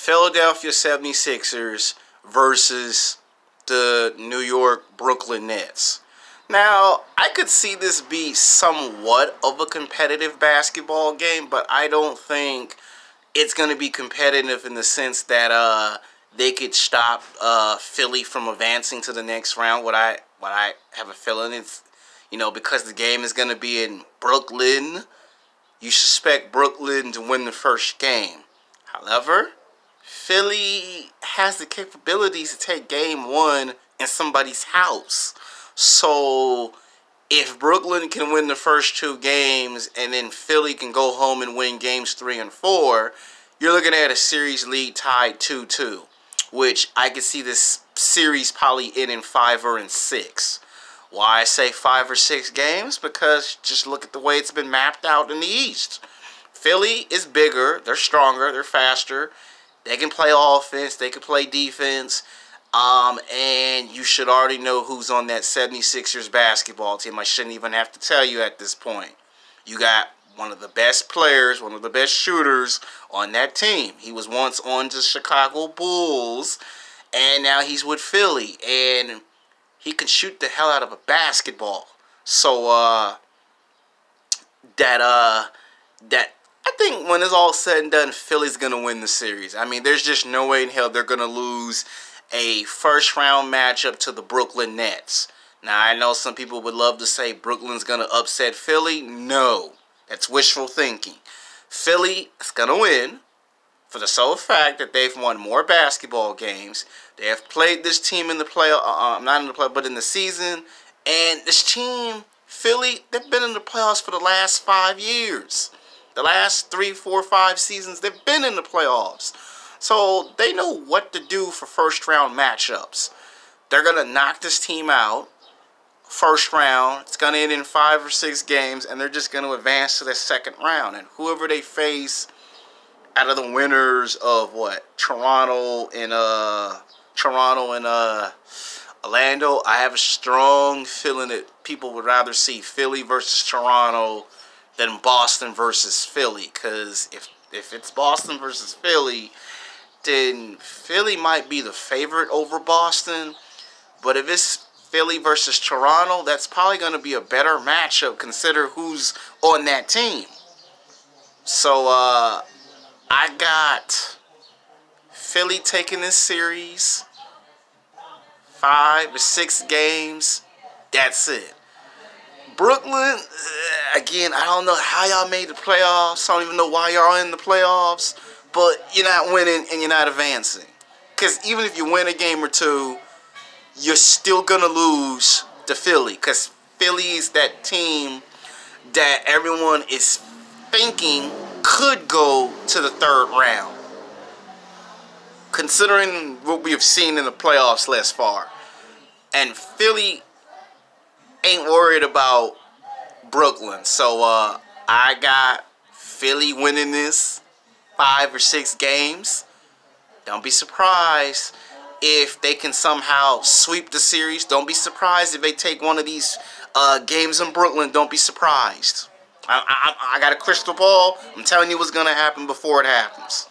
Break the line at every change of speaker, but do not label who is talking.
Philadelphia 76ers versus the New York Brooklyn Nets. Now, I could see this be somewhat of a competitive basketball game, but I don't think it's going to be competitive in the sense that they could stop Philly from advancing to the next round. What I have a feeling it's, because the game is going to be in Brooklyn, you suspect Brooklyn to win the first game. However, Philly has the capabilities to take game one in somebody's house. So if Brooklyn can win the first two games and then Philly can go home and win games 3 and 4, you're looking at a series lead tied 2-2, which I could see this series probably in 5 or in 6. Why I say 5 or 6 games? Because just look at the way it's been mapped out in the East. Philly is bigger, they're stronger, they're faster. They can play offense, they can play defense. And you should already know who's on that 76ers basketball team. I shouldn't even have to tell you at this point. You got one of the best players, one of the best shooters on that team. He was once on the Chicago Bulls, and now he's with Philly. And he can shoot the hell out of a basketball. So, I think when it's all said and done, Philly's going to win the series. I mean, there's just no way in hell they're going to lose a first-round matchup to the Brooklyn Nets. Now, I know some people would love to say Brooklyn's going to upset Philly. No, that's wishful thinking. Philly is going to win for the sole fact that they've won more basketball games. They have played this team in the playoff, not in the playoff, but in the season. And this team, Philly, they've been in the playoffs for the last 5 years. The last 3, 4, 5 seasons, they've been in the playoffs. So they know what to do for first-round matchups. They're going to knock this team out first round. It's going to end in 5 or 6 games, and they're just going to advance to the second round. And whoever they face out of the winners of Toronto and Orlando, I have a strong feeling that people would rather see Philly versus Toronto than Boston versus Philly. Because if it's Boston versus Philly, then Philly might be the favorite over Boston. But if it's Philly versus Toronto, that's probably going to be a better matchup, consider who's on that team. So, I got Philly taking this series 5 or 6 games. That's it. Brooklyn, again, I don't know how y'all made the playoffs. I don't even know why y'all in the playoffs. But you're not winning and you're not advancing. Because even if you win a game or two, you're still going to lose to Philly. Because Philly is that team that everyone is thinking could go to the third round. Considering what we have seen in the playoffs thus far. And Philly ain't worried about Brooklyn. So I got Philly winning this 5 or 6 games. Don't be surprised if they can somehow sweep the series. Don't be surprised if they take one of these games in Brooklyn. Don't be surprised. I got a crystal ball. I'm telling you what's going to happen before it happens.